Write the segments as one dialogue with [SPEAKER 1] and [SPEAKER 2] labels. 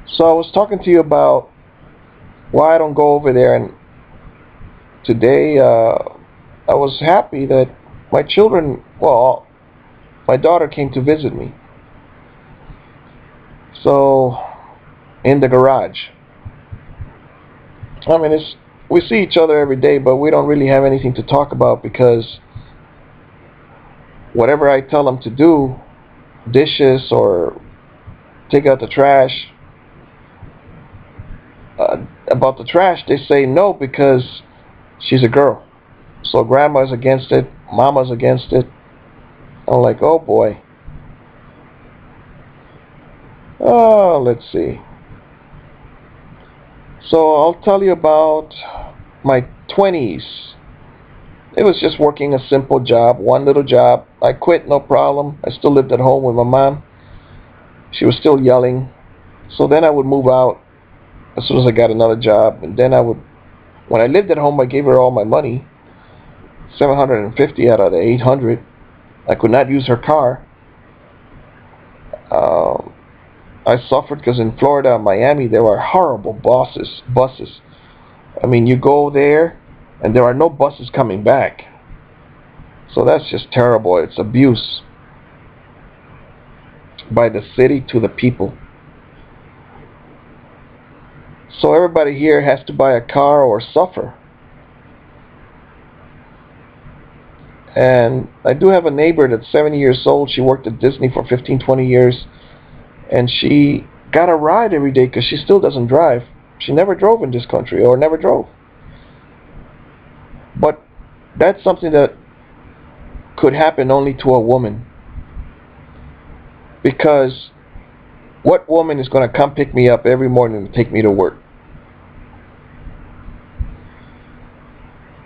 [SPEAKER 1] So I was talking to you about why I don't go over there, and today I was happy that my children, well, my daughter came to visit me. So in the garage. I mean, it's we see each other every day, but we don't really have anything to talk about because whatever I tell them to do, dishes or take out the trash, about the trash, they say no because she's a girl. So grandma's against it, mama's against it. I'm like, oh boy. Oh, let's see. So I'll tell you about my 20s. It was just working a simple job, one little job. I quit, no problem. I still lived at home with my mom. She was still yelling. So then I would move out as soon as I got another job. And then when I lived at home, I gave her all my money, 750 out of the 800. I could not use her car. Um, I suffered because in Florida and Miami, there were horrible buses. I mean, you go there, and there are no buses coming back. So that's just terrible. It's abuse by the city to the people. So everybody here has to buy a car or suffer. And I do have a neighbor that's 70 years old. She worked at Disney for 15, 20 years. And she got a ride every day because she still doesn't drive. She never drove in this country or never drove. But that's something that could happen only to a woman. Because what woman is going to come pick me up every morning to take me to work?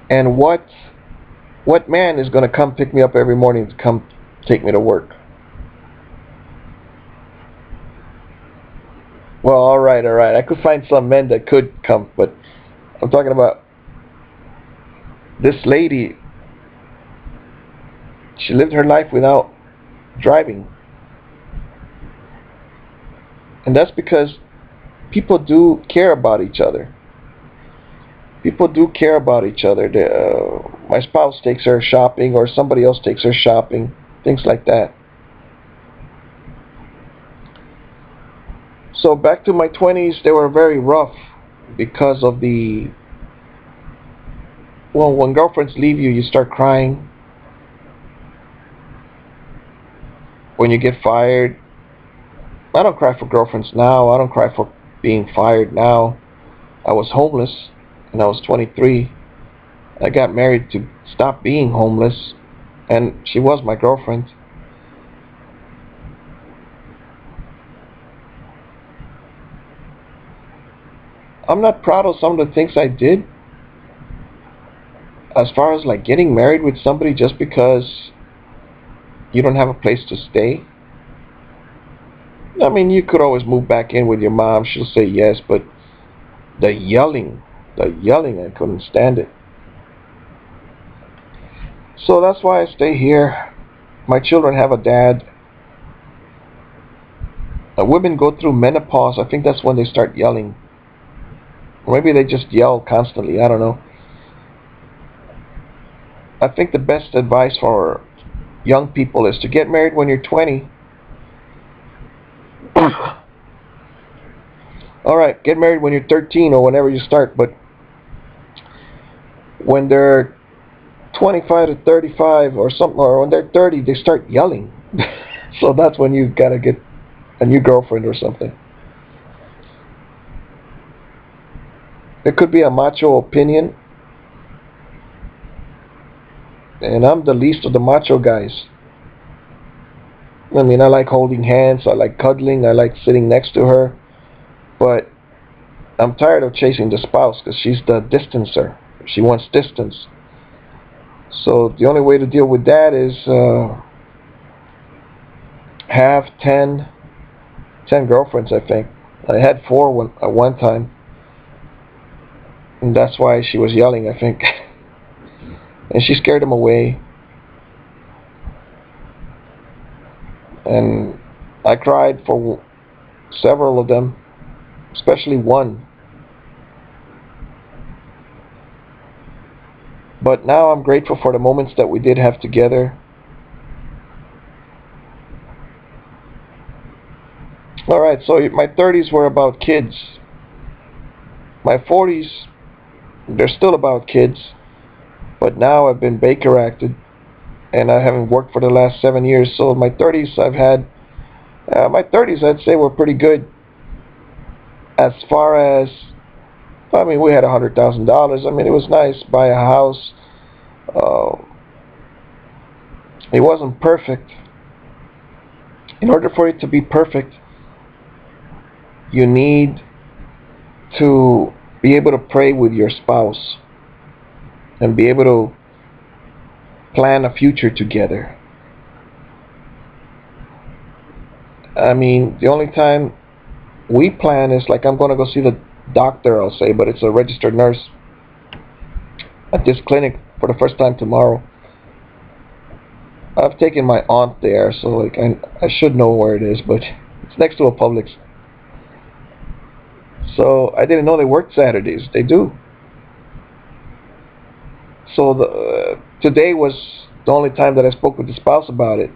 [SPEAKER 1] And what man is going to come pick me up every morning to come take me to work? Well, all right. I could find some men that could come, but I'm talking about this lady. She lived her life without driving. And that's because people do care about each other. People do care about each other. My spouse takes her shopping, or somebody else takes her shopping, things like that. So back to my 20s, they were very rough because of well, when girlfriends leave you, you start crying. When you get fired, I don't cry for girlfriends now. I don't cry for being fired now. I was homeless and I was 23. I got married to stop being homeless, and she was my girlfriend. I'm not proud of some of the things I did, as far as like getting married with somebody just because you don't have a place to stay. I mean, you could always move back in with your mom. She'll say yes, but the yelling, I couldn't stand it. So that's why I stay here. My children have a dad. Women go through menopause. I think that's when they start yelling. Or maybe they just yell constantly. I don't know. I think the best advice for young people is to get married when you're 20. All right, get married when you're 13 or whenever you start. But when they're 25 to 35 or something, or when they're 30, they start yelling. So that's when you gotta get a new girlfriend or something. It could be a macho opinion, and I'm the least of the macho guys. I mean, I like holding hands, I like cuddling, I like sitting next to her, but I'm tired of chasing the spouse because she's the distancer. She wants distance. So the only way to deal with that is have 10 girlfriends, I think. I had four at one time, and that's why she was yelling, I think. And she scared him away. And I cried for several of them. especially one. But now I'm grateful for the moments that we did have together. Alright, so my 30s were about kids. My 40s, they're still about kids. But now I've been Baker acted, and I haven't worked for the last 7 years. So my 30s, I've had, my 30s I'd say were pretty good. As far as, I mean, we had $100,000. I mean, it was nice, buy a house. It wasn't perfect. In order for it to be perfect, you need to be able to pray with your spouse and be able to plan a future together. I mean, the only time we plan is like I'm going to go see the doctor, I'll say, but it's a registered nurse at this clinic for the first time tomorrow. I've taken my aunt there, so like I should know where it is, but it's next to a Publix. So I didn't know they worked Saturdays. They do. So today was the only time that I spoke with the spouse about it,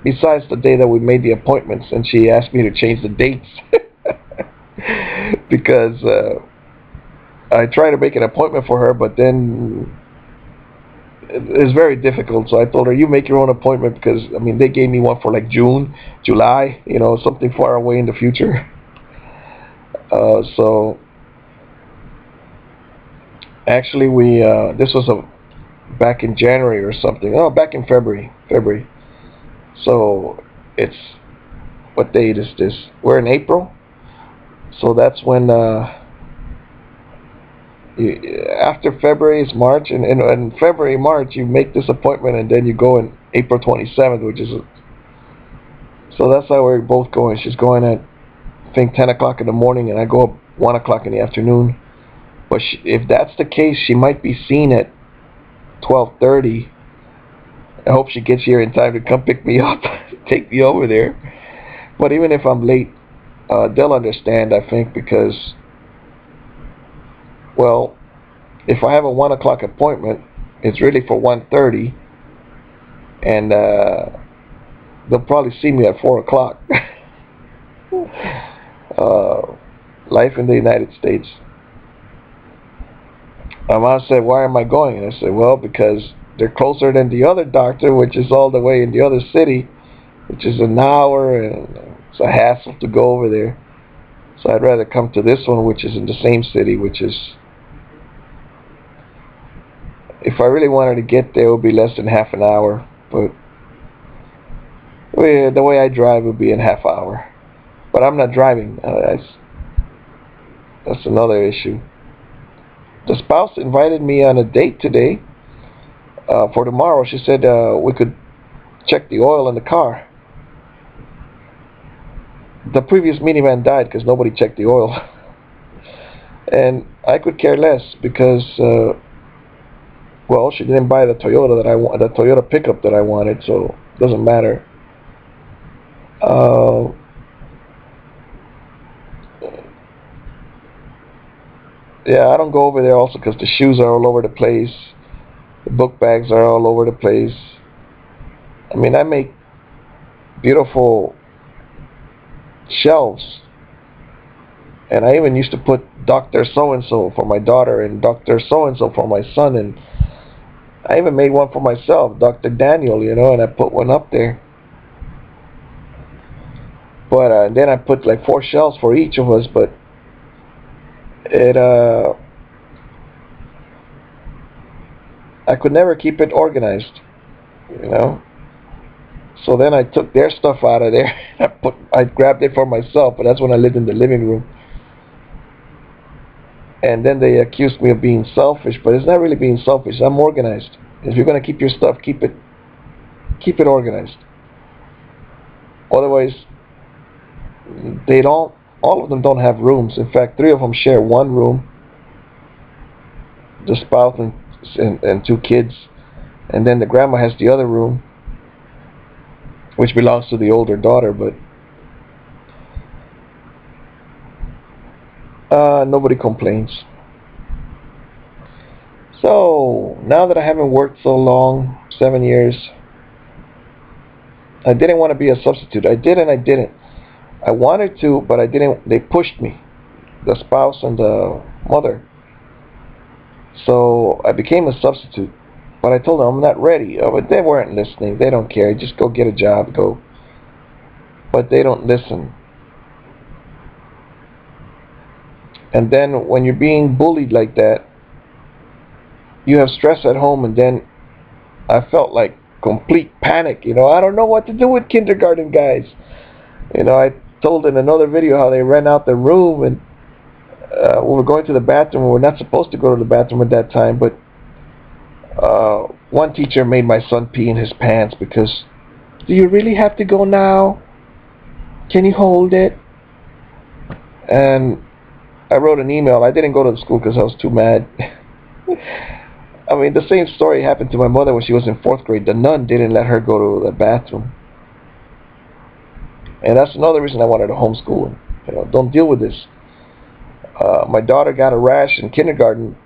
[SPEAKER 1] besides the day that we made the appointments, and she asked me to change the dates because I tried to make an appointment for her, but then it's very difficult. So I told her, you make your own appointment, because I mean they gave me one for like June, July, something far away in the future. So actually we this was back in January or something. Oh, back in February. So it's, what date is this? We're in April. So that's when after February is March, and in February, March, you make this appointment, and then you go in April 27th, which is so that's how we're both going. She's going at, I think, 10 o'clock in the morning, and I go up 1 o'clock in the afternoon. But if that's the case, she might be seen at 12:30. I hope she gets here in time to come pick me up, take me over there. But even if I'm late, they'll understand, I think, because, well, if I have a 1 o'clock appointment, it's really for 1:30, and they'll probably see me at 4 o'clock. Life in the United States. My mom said, why am I going? And I said, well, because they're closer than the other doctor, which is all the way in the other city, which is an hour, and it's a hassle to go over there. So I'd rather come to this one, which is in the same city, which is, if I really wanted to get there, it would be less than half an hour. But the way I drive would be in half hour. But I'm not driving. That's another issue. The spouse invited me on a date today for tomorrow. She said we could check the oil in the car. The previous minivan died because nobody checked the oil. And I could care less because, well, she didn't buy the Toyota that I want, the Toyota pickup that I wanted, so it doesn't matter. Yeah, I don't go over there also because the shoes are all over the place. The book bags are all over the place. I mean, I make beautiful shelves. And I even used to put Dr. So-and-so for my daughter and Dr. So-and-so for my son. And I even made one for myself, Dr. Daniel, and I put one up there. But then I put like 4 shelves for each of us, but I could never keep it organized, So then I took their stuff out of there. I grabbed it for myself, but that's when I lived in the living room. And then they accused me of being selfish, but it's not really being selfish. I'm organized. If you're going to keep your stuff, keep it organized. Otherwise, all of them don't have rooms. In fact, 3 of them share one room, the spouse and 2 kids, and then the grandma has the other room, which belongs to the older daughter. But Nobody complains. So now that I haven't worked so long, 7 years, I didn't want to be a substitute. I did and I didn't. I wanted to, but I didn't. They pushed me, the spouse and the mother. So I became a substitute. But I told them I'm not ready. But they weren't listening. They don't care. Just go get a job. Go. But they don't listen. And then when you're being bullied like that, you have stress at home, and then I felt like complete panic. I don't know what to do with kindergarten guys. I told in another video how they ran out the room, and we were going to the bathroom. We were not supposed to go to the bathroom at that time, but one teacher made my son pee in his pants because, do you really have to go now? Can you hold it? And I wrote an email. I didn't go to the school because I was too mad. I mean, the same story happened to my mother when she was in 4th grade. The nun didn't let her go to the bathroom. And that's another reason I wanted to homeschool. Don't deal with this. My daughter got a rash in kindergarten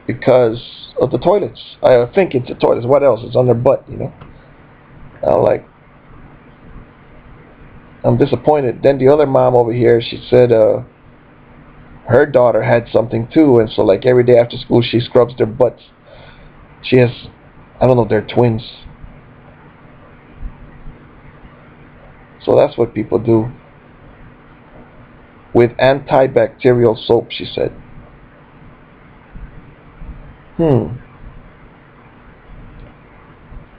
[SPEAKER 1] because of the toilets. I think it's the toilets. What else? It's on their butt, I'm disappointed. Then the other mom over here, she said her daughter had something too, and so like every day after school she scrubs their butts. She has, I don't know, they're twins. So that's what people do. With antibacterial soap, she said.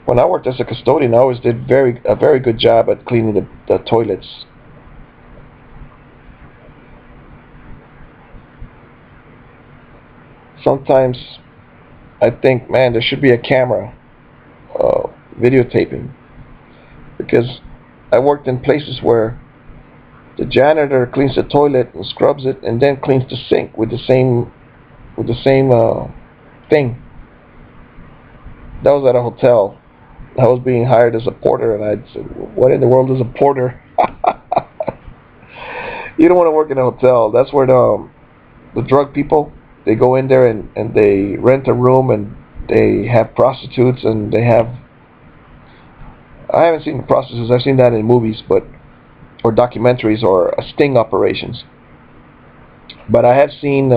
[SPEAKER 1] When I worked as a custodian, I always did a very good job at cleaning the toilets. Sometimes I think, man, there should be a camera videotaping, because I worked in places where the janitor cleans the toilet and scrubs it, and then cleans the sink with the same thing. That was at a hotel. I was being hired as a porter, and I said, "What in the world is a porter?" You don't want to work in a hotel. That's where the drug people, they go in there and they rent a room, and they have prostitutes, and they have, I haven't seen the prostitutes, I've seen that in movies, or documentaries, or sting operations. But I have seen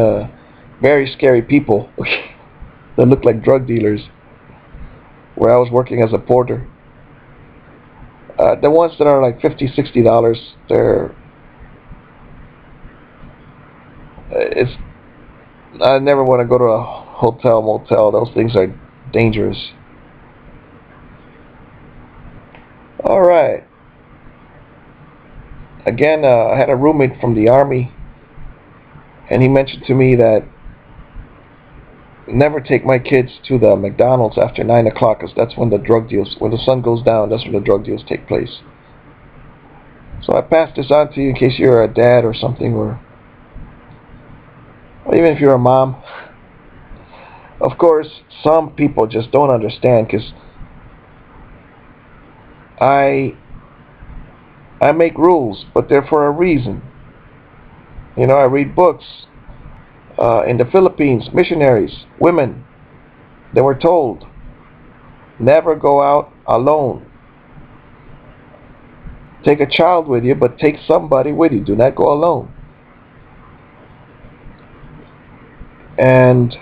[SPEAKER 1] very scary people that look like drug dealers where I was working as a porter. The ones that are like $50, $60, I never want to go to a hotel, motel. Those things are dangerous. Alright. Again, I had a roommate from the Army, and he mentioned to me that never take my kids to the McDonald's after 9 o'clock, because that's when the drug deals, when the sun goes down, that's when the drug deals take place. So I pass this on to you in case you're a dad or something, or even if you're a mom. Of course, some people just don't understand, because I make rules, but they're for a reason. I read books. In the Philippines, missionaries, women, they were told, never go out alone. Take a child with you, but take somebody with you. Do not go alone. And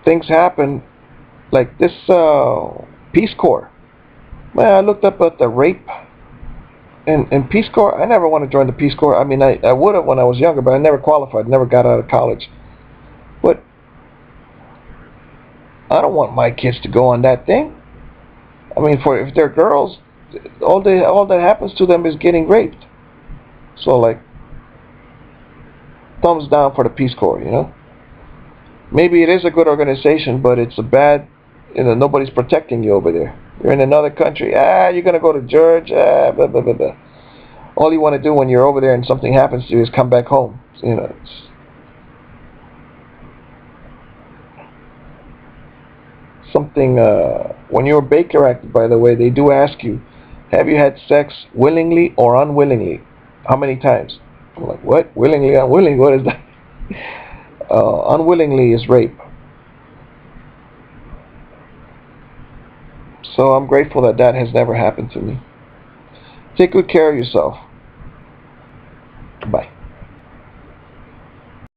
[SPEAKER 1] things happen, like this Peace Corps. Man, I looked up at the rape in Peace Corps. I never want to join the Peace Corps. I mean, I would have when I was younger, but I never qualified, never got out of college. But I don't want my kids to go on that thing. I mean, if they're girls, all that happens to them is getting raped. So, like, thumbs down for the Peace Corps, Maybe it is a good organization, but it's a bad, nobody's protecting you over there. You're in another country, you're going to go to church, blah, blah, blah, blah. All you want to do when you're over there and something happens to you is come back home. It's something, when you're Baker Act, by the way, they do ask you, have you had sex willingly or unwillingly? How many times? I'm like, what? Willingly, unwillingly? What is that? unwillingly is rape. So I'm grateful that that has never happened to me. Take good care of yourself.